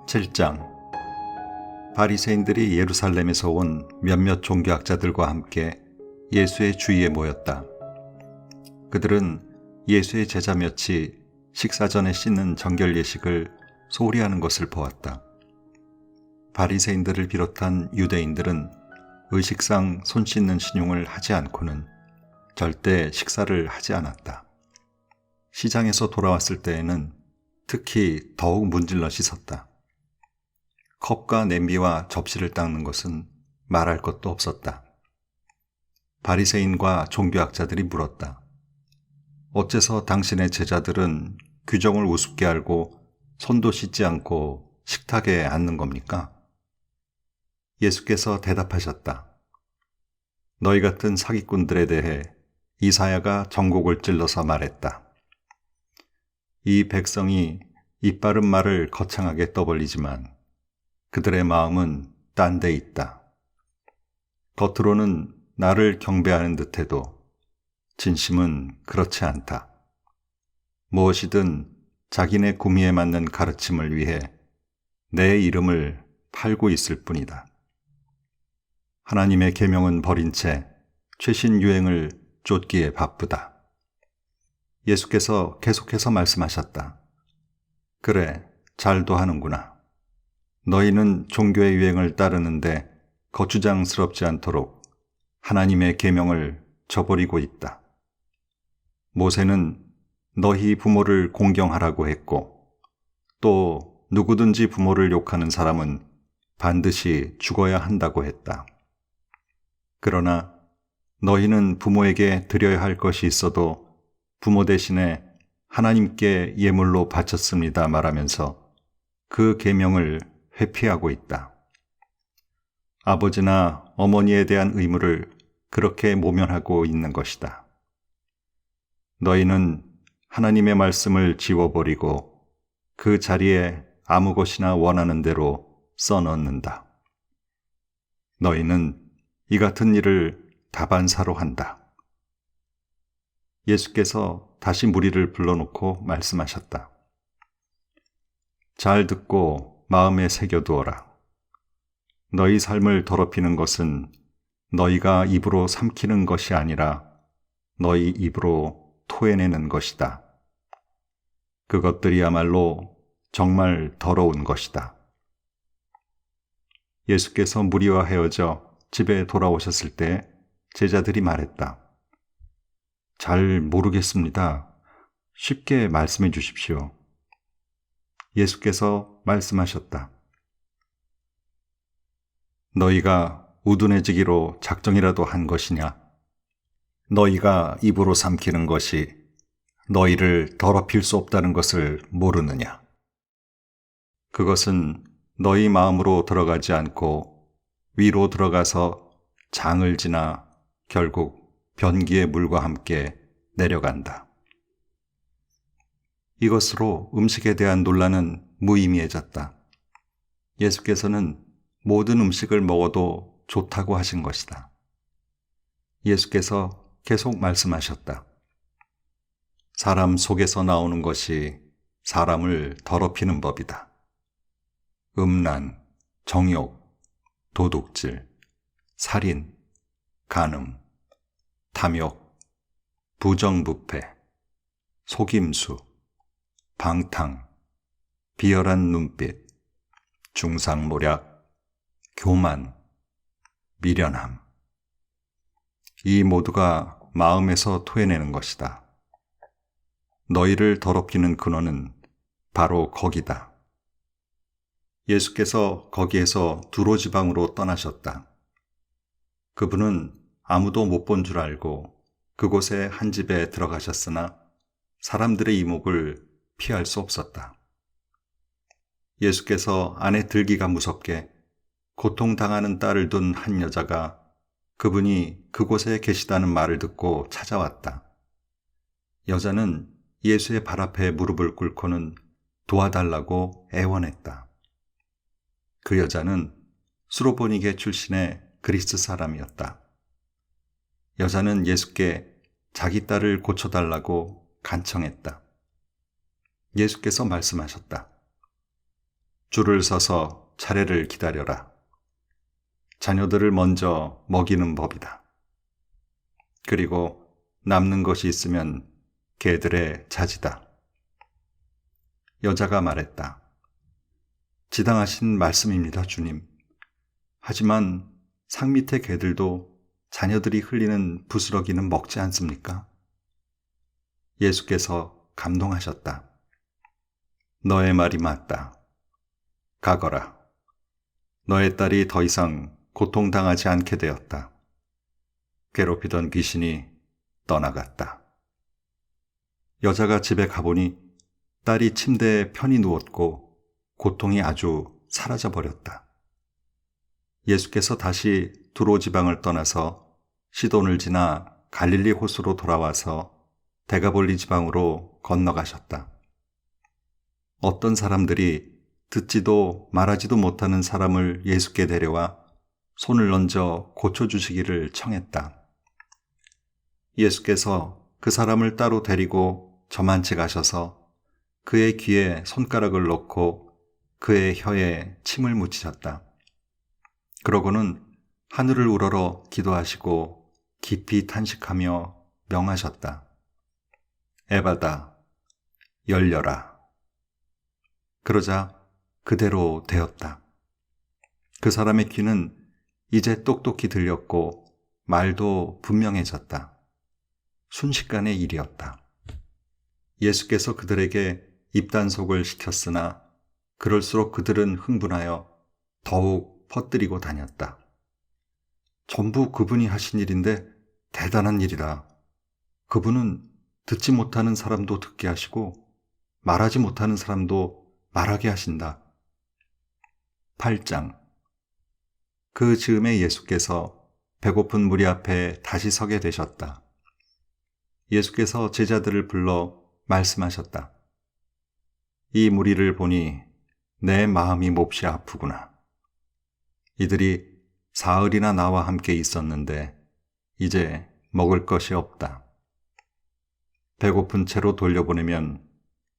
7장. 바리새인들이 예루살렘에서 온 몇몇 종교학자들과 함께 예수의 주위에 모였다. 그들은 예수의 제자 몇이 식사 전에 씻는 정결 예식을 소홀히 하는 것을 보았다. 바리새인들을 비롯한 유대인들은 의식상 손 씻는 신용을 하지 않고는 절대 식사를 하지 않았다. 시장에서 돌아왔을 때에는 특히 더욱 문질러 씻었다. 컵과 냄비와 접시를 닦는 것은 말할 것도 없었다. 바리새인과 종교학자들이 물었다. 어째서 당신의 제자들은 규정을 우습게 알고 손도 씻지 않고 식탁에 앉는 겁니까? 예수께서 대답하셨다. 너희 같은 사기꾼들에 대해 이사야가 전곡을 찔러서 말했다. 이 백성이 입바른 말을 거창하게 떠벌리지만 그들의 마음은 딴 데 있다. 겉으로는 나를 경배하는 듯해도 진심은 그렇지 않다. 무엇이든 자기네 구미에 맞는 가르침을 위해 내 이름을 팔고 있을 뿐이다. 하나님의 계명은 버린 채 최신 유행을 쫓기에 바쁘다. 예수께서 계속해서 말씀하셨다. 그래, 잘도 하는구나. 너희는 종교의 유행을 따르는데 거추장스럽지 않도록 하나님의 계명을 저버리고 있다. 모세는 너희 부모를 공경하라고 했고 또 누구든지 부모를 욕하는 사람은 반드시 죽어야 한다고 했다. 그러나 너희는 부모에게 드려야 할 것이 있어도 부모 대신에 하나님께 예물로 바쳤습니다 말하면서 그 계명을 회피하고 있다. 아버지나 어머니에 대한 의무를 그렇게 모면하고 있는 것이다. 너희는 하나님의 말씀을 지워버리고 그 자리에 아무 것이나 원하는 대로 써넣는다. 너희는 이 같은 일을 다반사로 한다. 예수께서 다시 무리를 불러놓고 말씀하셨다. 잘 듣고 마음에 새겨두어라. 너희 삶을 더럽히는 것은 너희가 입으로 삼키는 것이 아니라 너희 입으로 토해내는 것이다. 그것들이야말로 정말 더러운 것이다. 예수께서 무리와 헤어져 집에 돌아오셨을 때 제자들이 말했다. 잘 모르겠습니다. 쉽게 말씀해 주십시오. 예수께서 말씀하셨다. 너희가 우둔해지기로 작정이라도 한 것이냐? 너희가 입으로 삼키는 것이 너희를 더럽힐 수 없다는 것을 모르느냐? 그것은 너희 마음으로 들어가지 않고 위로 들어가서 장을 지나 결국 변기의 물과 함께 내려간다. 이것으로 음식에 대한 논란은 무의미해졌다. 예수께서는 모든 음식을 먹어도 좋다고 하신 것이다. 예수께서 계속 말씀하셨다. 사람 속에서 나오는 것이 사람을 더럽히는 법이다. 음란, 정욕, 도둑질, 살인, 간음, 탐욕, 부정부패, 속임수, 방탕, 비열한 눈빛, 중상모략, 교만, 미련함. 이 모두가 마음에서 토해내는 것이다. 너희를 더럽히는 근원은 바로 거기다. 예수께서 거기에서 두로지방으로 떠나셨다. 그분은 아무도 못 본 줄 알고 그곳의 한 집에 들어가셨으나 사람들의 이목을 피할 수 없었다. 예수께서 안에 들기가 무섭게 고통당하는 딸을 둔 한 여자가 그분이 그곳에 계시다는 말을 듣고 찾아왔다. 여자는 예수의 발 앞에 무릎을 꿇고는 도와달라고 애원했다. 그 여자는 수로보니게 출신의 그리스 사람이었다. 여자는 예수께 자기 딸을 고쳐달라고 간청했다. 예수께서 말씀하셨다. 줄을 서서 차례를 기다려라. 자녀들을 먼저 먹이는 법이다. 그리고 남는 것이 있으면 개들의 자지다. 여자가 말했다. 지당하신 말씀입니다, 주님. 하지만 상 밑의 개들도 자녀들이 흘리는 부스러기는 먹지 않습니까? 예수께서 감동하셨다. 너의 말이 맞다. 가거라. 너의 딸이 더 이상 고통당하지 않게 되었다. 괴롭히던 귀신이 떠나갔다. 여자가 집에 가보니 딸이 침대에 편히 누웠고 고통이 아주 사라져버렸다. 예수께서 다시 두로 지방을 떠나서 시돈을 지나 갈릴리 호수로 돌아와서 데가볼리 지방으로 건너가셨다. 어떤 사람들이 듣지도 말하지도 못하는 사람을 예수께 데려와 손을 얹어 고쳐주시기를 청했다. 예수께서 그 사람을 따로 데리고 저만치 가셔서 그의 귀에 손가락을 넣고 그의 혀에 침을 묻히셨다. 그러고는 하늘을 우러러 기도하시고 깊이 탄식하며 명하셨다. 에바다, 열려라. 그러자 그대로 되었다. 그 사람의 귀는 이제 똑똑히 들렸고 말도 분명해졌다. 순식간의 일이었다. 예수께서 그들에게 입단속을 시켰으나 그럴수록 그들은 흥분하여 더욱 퍼뜨리고 다녔다. 전부 그분이 하신 일인데 대단한 일이다. 그분은 듣지 못하는 사람도 듣게 하시고 말하지 못하는 사람도 말하게 하신다. 8장. 그 즈음에 예수께서 배고픈 무리 앞에 다시 서게 되셨다. 예수께서 제자들을 불러 말씀하셨다. 이 무리를 보니 내 마음이 몹시 아프구나. 이들이 사흘이나 나와 함께 있었는데 이제 먹을 것이 없다. 배고픈 채로 돌려보내면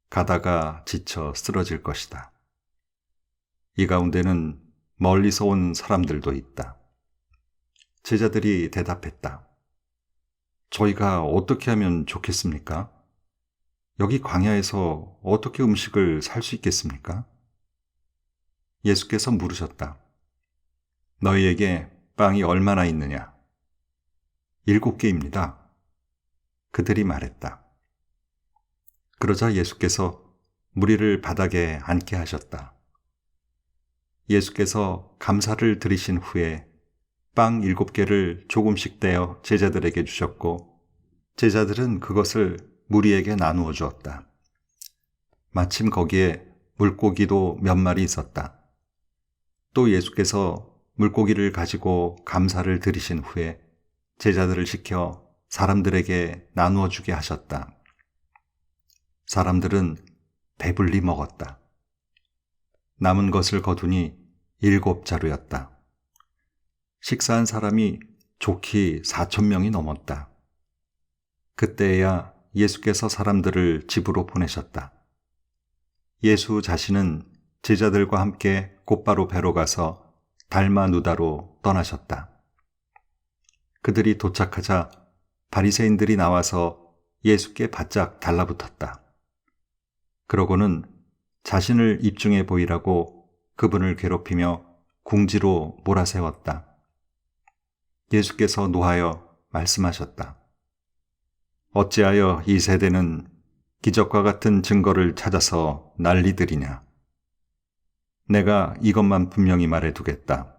가다가 지쳐 쓰러질 것이다. 이 가운데는 멀리서 온 사람들도 있다. 제자들이 대답했다. 저희가 어떻게 하면 좋겠습니까? 여기 광야에서 어떻게 음식을 살 수 있겠습니까? 예수께서 물으셨다. 너희에게 빵이 얼마나 있느냐? 7개입니다. 그들이 말했다. 그러자 예수께서 무리를 바닥에 앉게 하셨다. 예수께서 감사를 드리신 후에 빵 7개를 조금씩 떼어 제자들에게 주셨고 제자들은 그것을 무리에게 나누어 주었다. 마침 거기에 물고기도 몇 마리 있었다. 또 예수께서 물고기를 가지고 감사를 드리신 후에 제자들을 시켜 사람들에게 나누어 주게 하셨다. 사람들은 배불리 먹었다. 남은 것을 거두니 7자루였다. 식사한 사람이 좋기 4,000명이 넘었다. 그때야 예수께서 사람들을 집으로 보내셨다. 예수 자신은 제자들과 함께 곧바로 배로 가서 달마누다로 떠나셨다. 그들이 도착하자 바리새인들이 나와서 예수께 바짝 달라붙었다. 그러고는 자신을 입증해 보이라고 그분을 괴롭히며 궁지로 몰아세웠다. 예수께서 노하여 말씀하셨다. 어찌하여 이 세대는 기적과 같은 증거를 찾아서 난리들이냐? 내가 이것만 분명히 말해두겠다.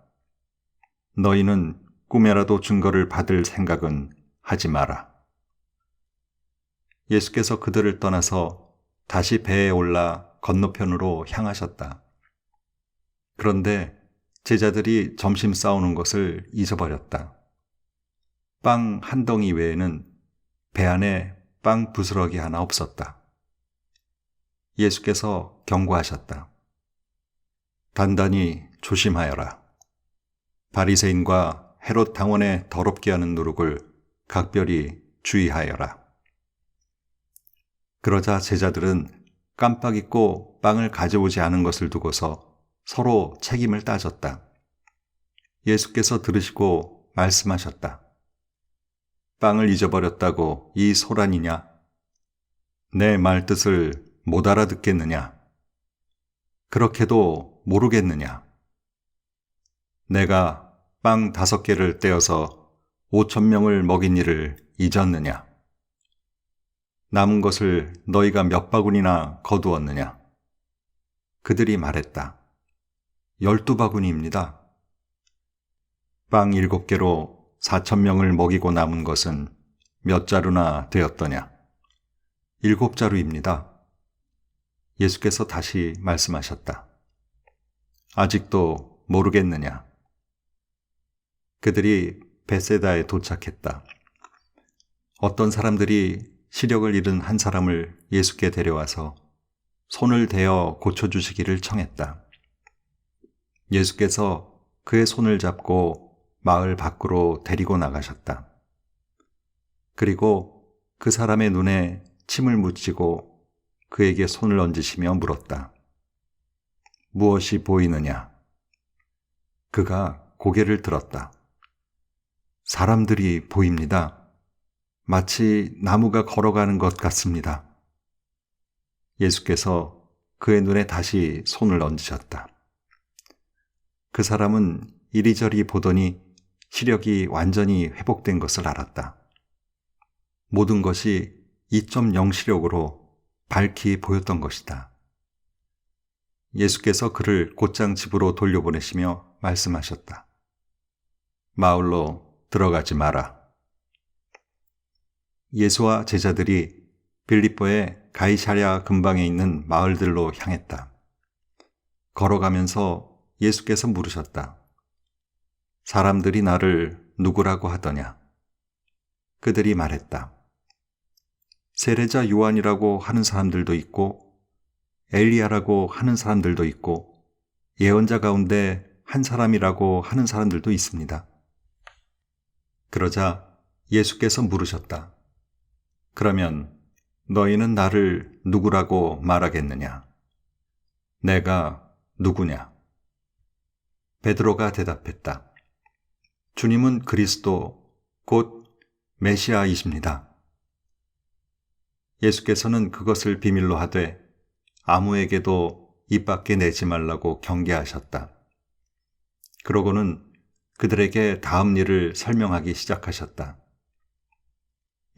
너희는 꿈에라도 증거를 받을 생각은 하지 마라. 예수께서 그들을 떠나서 다시 배에 올라 건너편으로 향하셨다. 그런데 제자들이 점심 싸우는 것을 잊어버렸다. 빵 한 덩이 외에는 배 안에 빵 부스러기 하나 없었다. 예수께서 경고하셨다. 단단히 조심하여라. 바리새인과 헤롯 당원의 더럽게 하는 누룩을 각별히 주의하여라. 그러자 제자들은 깜빡 잊고 빵을 가져오지 않은 것을 두고서 서로 책임을 따졌다. 예수께서 들으시고 말씀하셨다. 빵을 잊어버렸다고 이 소란이냐? 내 말뜻을 못 알아듣겠느냐? 그렇게도 모르겠느냐? 내가 빵 5개를 떼어서 5,000명을 먹인 일을 잊었느냐? 남은 것을 너희가 몇 바구니나 거두었느냐? 그들이 말했다. 12바구니입니다. 빵 7개로 4,000명을 먹이고 남은 것은 몇 자루나 되었더냐? 7자루입니다. 예수께서 다시 말씀하셨다. 아직도 모르겠느냐? 그들이 베세다에 도착했다. 어떤 사람들이 시력을 잃은 한 사람을 예수께 데려와서 손을 대어 고쳐주시기를 청했다. 예수께서 그의 손을 잡고 마을 밖으로 데리고 나가셨다. 그리고 그 사람의 눈에 침을 묻히고 그에게 손을 얹으시며 물었다. 무엇이 보이느냐? 그가 고개를 들었다. 사람들이 보입니다. 마치 나무가 걸어가는 것 같습니다. 예수께서 그의 눈에 다시 손을 얹으셨다. 그 사람은 이리저리 보더니 시력이 완전히 회복된 것을 알았다. 모든 것이 2.0 시력으로 밝히 보였던 것이다. 예수께서 그를 곧장 집으로 돌려보내시며 말씀하셨다. 마을로 들어가지 마라. 예수와 제자들이 빌립보의 가이사랴 근방에 있는 마을들로 향했다. 걸어가면서 예수께서 물으셨다. 사람들이 나를 누구라고 하더냐? 그들이 말했다. 세례자 요한이라고 하는 사람들도 있고 엘리야라고 하는 사람들도 있고 예언자 가운데 한 사람이라고 하는 사람들도 있습니다. 그러자 예수께서 물으셨다. 그러면 너희는 나를 누구라고 말하겠느냐? 내가 누구냐? 베드로가 대답했다. 주님은 그리스도 곧 메시아이십니다. 예수께서는 그것을 비밀로 하되 아무에게도 입 밖에 내지 말라고 경계하셨다. 그러고는 그들에게 다음 일을 설명하기 시작하셨다.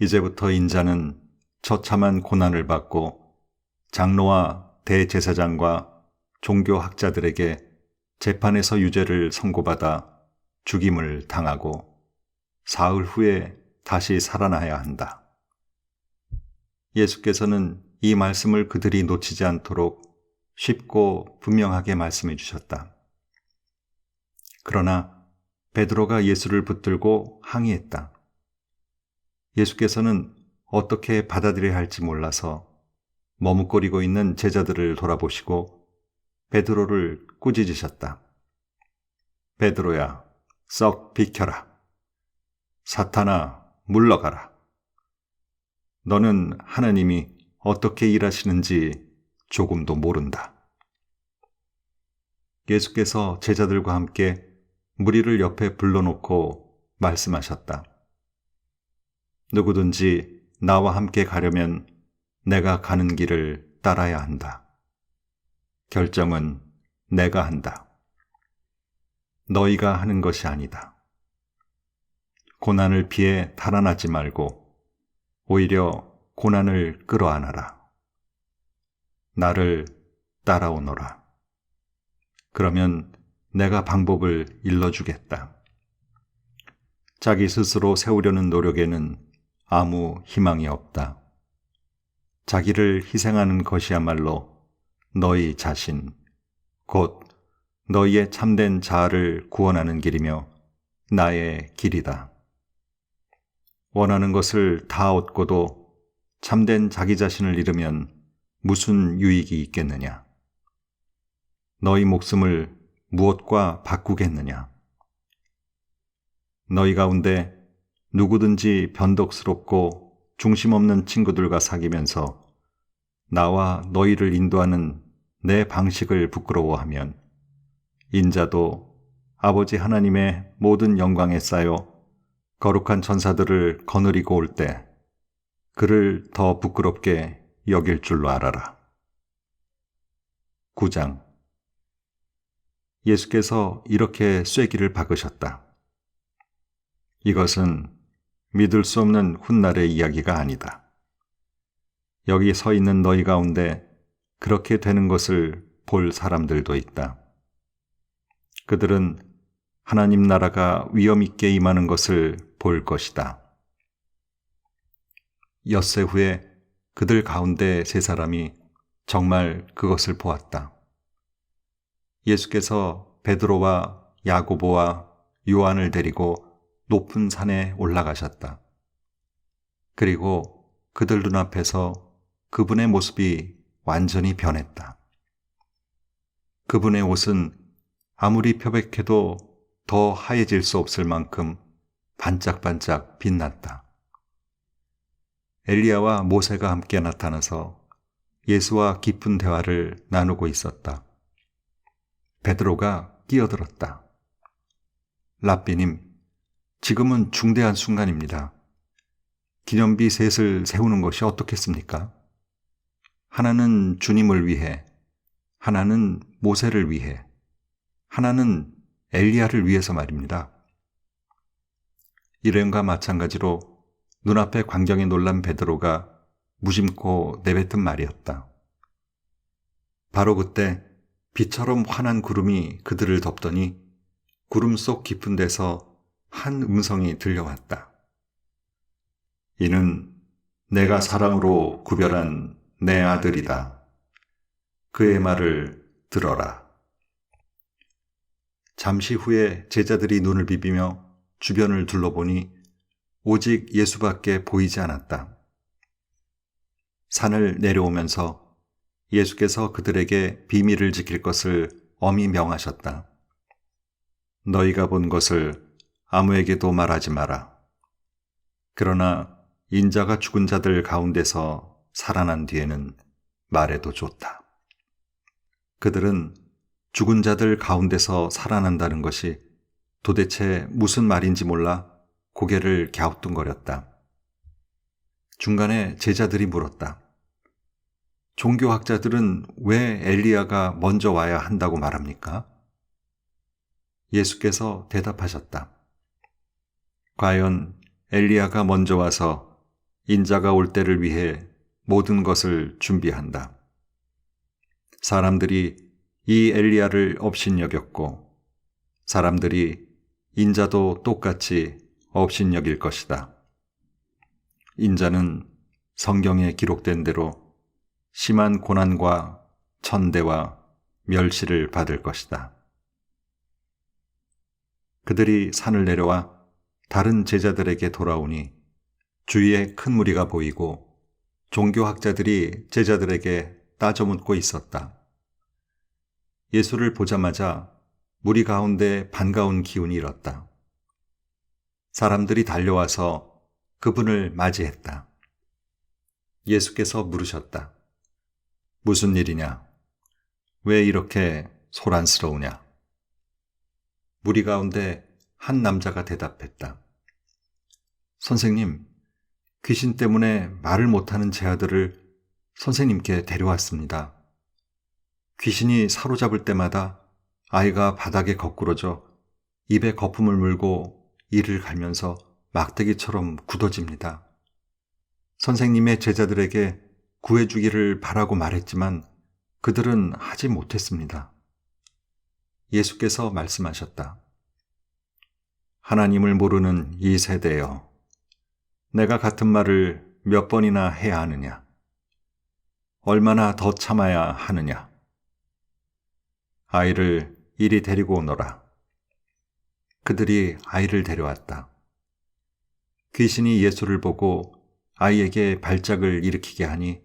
이제부터 인자는 처참한 고난을 받고 장로와 대제사장과 종교학자들에게 재판에서 유죄를 선고받아 죽임을 당하고 사흘 후에 다시 살아나야 한다. 예수께서는 이 말씀을 그들이 놓치지 않도록 쉽고 분명하게 말씀해 주셨다. 그러나 베드로가 예수를 붙들고 항의했다. 예수께서는 어떻게 받아들여야 할지 몰라서 머뭇거리고 있는 제자들을 돌아보시고 베드로를 꾸짖으셨다. 베드로야, 썩 비켜라. 사탄아, 물러가라. 너는 하나님이 어떻게 일하시는지 조금도 모른다. 예수께서 제자들과 함께 무리를 옆에 불러놓고 말씀하셨다. 누구든지 나와 함께 가려면 내가 가는 길을 따라야 한다. 결정은 내가 한다. 너희가 하는 것이 아니다. 고난을 피해 달아나지 말고 오히려 고난을 끌어안아라. 나를 따라오너라. 그러면 내가 방법을 일러주겠다. 자기 스스로 세우려는 노력에는 아무 희망이 없다. 자기를 희생하는 것이야말로 너희 자신, 곧 너희의 참된 자아를 구원하는 길이며 나의 길이다. 원하는 것을 다 얻고도 참된 자기 자신을 잃으면 무슨 유익이 있겠느냐? 너희 목숨을 무엇과 바꾸겠느냐? 너희 가운데 누구든지 변덕스럽고 중심 없는 친구들과 사귀면서 나와 너희를 인도하는 내 방식을 부끄러워하면 인자도 아버지 하나님의 모든 영광에 쌓여 거룩한 천사들을 거느리고 올 때 그를 더 부끄럽게 여길 줄로 알아라. 9장. 예수께서 이렇게 쐐기를 박으셨다. 이것은 믿을 수 없는 훗날의 이야기가 아니다. 여기 서 있는 너희 가운데 그렇게 되는 것을 볼 사람들도 있다. 그들은 하나님 나라가 위엄 있게 임하는 것을 볼 것이다. 엿새 후에 그들 가운데 세 사람이 정말 그것을 보았다. 예수께서 베드로와 야고보와 요한을 데리고 높은 산에 올라가셨다. 그리고 그들 눈앞에서 그분의 모습이 완전히 변했다. 그분의 옷은 아무리 표백해도 더 하얘질 수 없을 만큼 반짝반짝 빛났다. 엘리야와 모세가 함께 나타나서 예수와 깊은 대화를 나누고 있었다. 베드로가 끼어들었다. 랍비님, 지금은 중대한 순간입니다. 기념비 셋을 세우는 것이 어떻겠습니까? 하나는 주님을 위해, 하나는 모세를 위해, 하나는 엘리야를 위해서 말입니다. 이ren과 마찬가지로 눈앞의 광경에 놀란 베드로가 무심코 내뱉은 말이었다. 바로 그때 비처럼 환한 구름이 그들을 덮더니 구름 속 깊은 데서 한 음성이 들려왔다. 이는 내가 사랑으로 구별한 내 아들이다. 그의 말을 들어라. 잠시 후에 제자들이 눈을 비비며 주변을 둘러보니 오직 예수밖에 보이지 않았다. 산을 내려오면서 예수께서 그들에게 비밀을 지킬 것을 엄히 명하셨다. 너희가 본 것을 아무에게도 말하지 마라. 그러나 인자가 죽은 자들 가운데서 살아난 뒤에는 말해도 좋다. 그들은 죽은 자들 가운데서 살아난다는 것이 도대체 무슨 말인지 몰라 고개를 갸우뚱거렸다. 중간에 제자들이 물었다. 종교학자들은 왜 엘리야가 먼저 와야 한다고 말합니까? 예수께서 대답하셨다. 과연 엘리야가 먼저 와서 인자가 올 때를 위해 모든 것을 준비한다. 사람들이 이 엘리야를 업신여겼고 사람들이 인자도 똑같이 업신여길 것이다. 인자는 성경에 기록된 대로 심한 고난과 천대와 멸시를 받을 것이다. 그들이 산을 내려와 다른 제자들에게 돌아오니 주위에 큰 무리가 보이고 종교학자들이 제자들에게 따져묻고 있었다. 예수를 보자마자 무리 가운데 반가운 기운이 일었다. 사람들이 달려와서 그분을 맞이했다. 예수께서 물으셨다. 무슨 일이냐? 왜 이렇게 소란스러우냐? 무리 가운데 한 남자가 대답했다. 선생님, 귀신 때문에 말을 못하는 제 아들을 선생님께 데려왔습니다. 귀신이 사로잡을 때마다 아이가 바닥에 거꾸러져 입에 거품을 물고 이를 갈면서 막대기처럼 굳어집니다. 선생님의 제자들에게 구해주기를 바라고 말했지만 그들은 하지 못했습니다. 예수께서 말씀하셨다. 하나님을 모르는 이 세대여, 내가 같은 말을 몇 번이나 해야 하느냐? 얼마나 더 참아야 하느냐? 아이를 이리 데리고 오너라. 그들이 아이를 데려왔다. 귀신이 예수를 보고 아이에게 발작을 일으키게 하니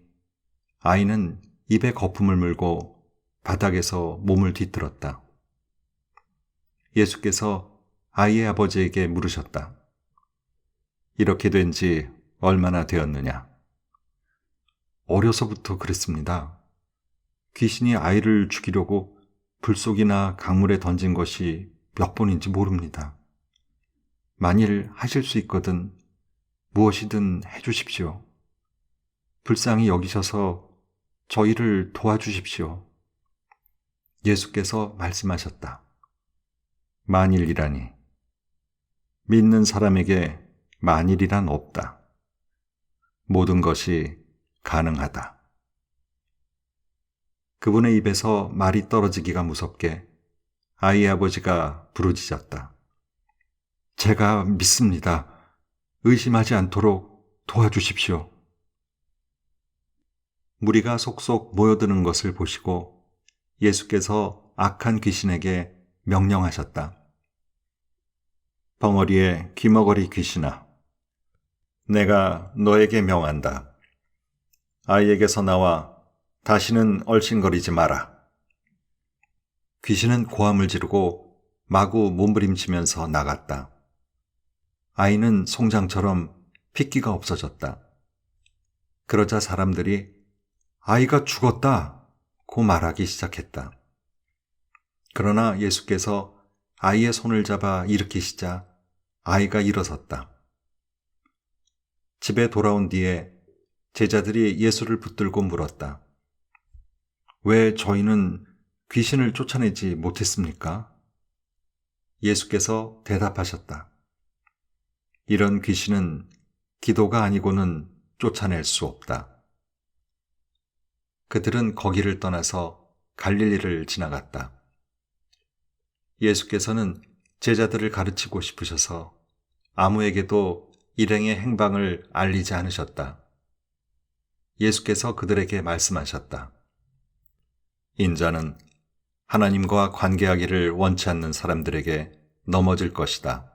아이는 입에 거품을 물고 바닥에서 몸을 뒤틀었다. 예수께서 아이의 아버지에게 물으셨다. 이렇게 된 지 얼마나 되었느냐? 어려서부터 그랬습니다. 귀신이 아이를 죽이려고 불속이나 강물에 던진 것이 몇 번인지 모릅니다. 만일 하실 수 있거든 무엇이든 해주십시오. 불쌍히 여기셔서 저희를 도와주십시오. 예수께서 말씀하셨다. 만일이라니. 믿는 사람에게 만일이란 없다. 모든 것이 가능하다. 그분의 입에서 말이 떨어지기가 무섭게 아이의 아버지가 부르짖었다. 제가 믿습니다. 의심하지 않도록 도와주십시오. 무리가 속속 모여드는 것을 보시고 예수께서 악한 귀신에게 명령하셨다. 벙어리의 귀머거리 귀신아, 내가 너에게 명한다. 아이에게서 나와 다시는 얼씬거리지 마라. 귀신은 고함을 지르고 마구 몸부림치면서 나갔다. 아이는 송장처럼 핏기가 없어졌다. 그러자 사람들이 아이가 죽었다고 말하기 시작했다. 그러나 예수께서 아이의 손을 잡아 일으키시자 아이가 일어섰다. 집에 돌아온 뒤에 제자들이 예수를 붙들고 물었다. 왜 저희는 귀신을 쫓아내지 못했습니까? 예수께서 대답하셨다. 이런 귀신은 기도가 아니고는 쫓아낼 수 없다. 그들은 거기를 떠나서 갈릴리를 지나갔다. 예수께서는 제자들을 가르치고 싶으셔서 아무에게도 일행의 행방을 알리지 않으셨다. 예수께서 그들에게 말씀하셨다. 인자는 하나님과 관계하기를 원치 않는 사람들에게 넘어질 것이다.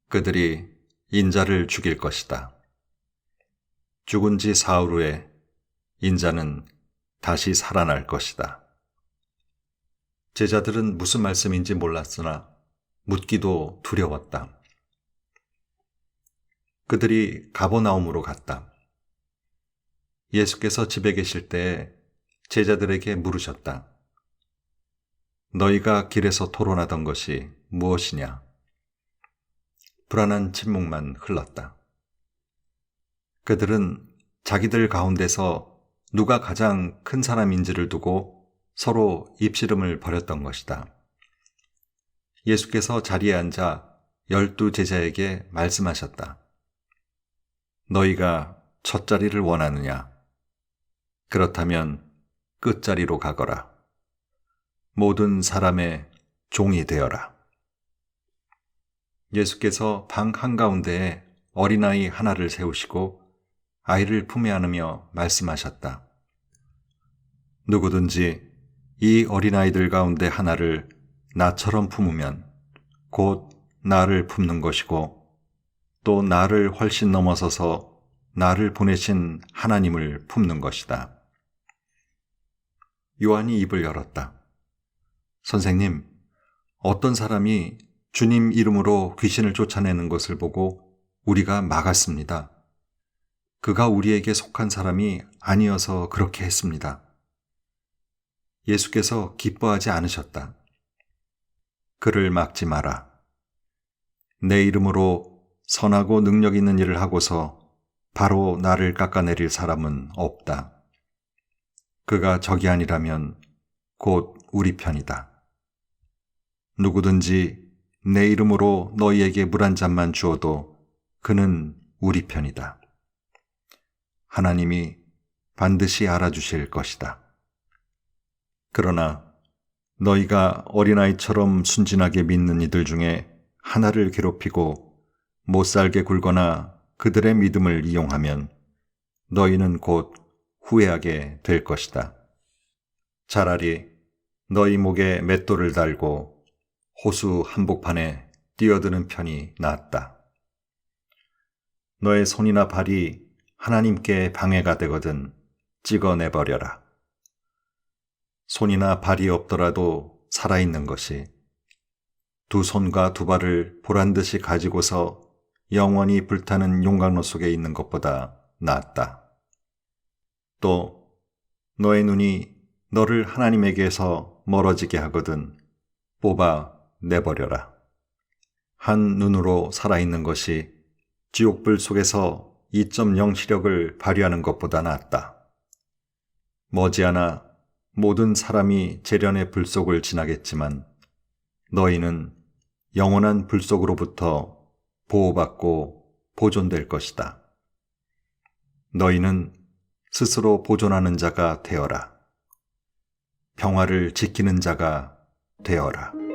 그들이 인자를 죽일 것이다. 죽은 지 사흘 후에 인자는 다시 살아날 것이다. 제자들은 무슨 말씀인지 몰랐으나 묻기도 두려웠다. 그들이 가버나움으로 갔다. 예수께서 집에 계실 때에 제자들에게 물으셨다. 너희가 길에서 토론하던 것이 무엇이냐? 불안한 침묵만 흘렀다. 그들은 자기들 가운데서 누가 가장 큰 사람인지를 두고 서로 입씨름을 벌였던 것이다. 예수께서 자리에 앉아 12 제자에게 말씀하셨다. 너희가 첫 자리를 원하느냐? 그렇다면 끝자리로 가거라. 모든 사람의 종이 되어라. 예수께서 방 한가운데에 어린아이 하나를 세우시고 아이를 품에 안으며 말씀하셨다. 누구든지 이 어린아이들 가운데 하나를 나처럼 품으면 곧 나를 품는 것이고 또 나를 훨씬 넘어서서 나를 보내신 하나님을 품는 것이다. 요한이 입을 열었다. 선생님, 어떤 사람이 주님 이름으로 귀신을 쫓아내는 것을 보고 우리가 막았습니다. 그가 우리에게 속한 사람이 아니어서 그렇게 했습니다. 예수께서 기뻐하지 않으셨다. 그를 막지 마라. 내 이름으로 선하고 능력 있는 일을 하고서 바로 나를 깎아내릴 사람은 없다. 그가 적이 아니라면 곧 우리 편이다. 누구든지 내 이름으로 너희에게 물 한 잔만 주어도 그는 우리 편이다. 하나님이 반드시 알아주실 것이다. 그러나 너희가 어린아이처럼 순진하게 믿는 이들 중에 하나를 괴롭히고 못살게 굴거나 그들의 믿음을 이용하면 너희는 곧 후회하게 될 것이다. 차라리 너희 목에 맷돌을 달고 호수 한복판에 뛰어드는 편이 낫다. 너의 손이나 발이 하나님께 방해가 되거든 찍어내버려라. 손이나 발이 없더라도 살아있는 것이 두 손과 두 발을 보란듯이 가지고서 영원히 불타는 용광로 속에 있는 것보다 낫다. 또 너의 눈이 너를 하나님에게서 멀어지게 하거든 뽑아 내버려라. 한 눈으로 살아있는 것이 지옥불 속에서 2.0 시력을 발휘하는 것보다 낫다. 머지않아 모든 사람이 재련의 불 속을 지나겠지만 너희는 영원한 불 속으로부터 보호받고 보존될 것이다. 너희는 스스로 보존하는 자가 되어라. 평화를 지키는 자가 되어라.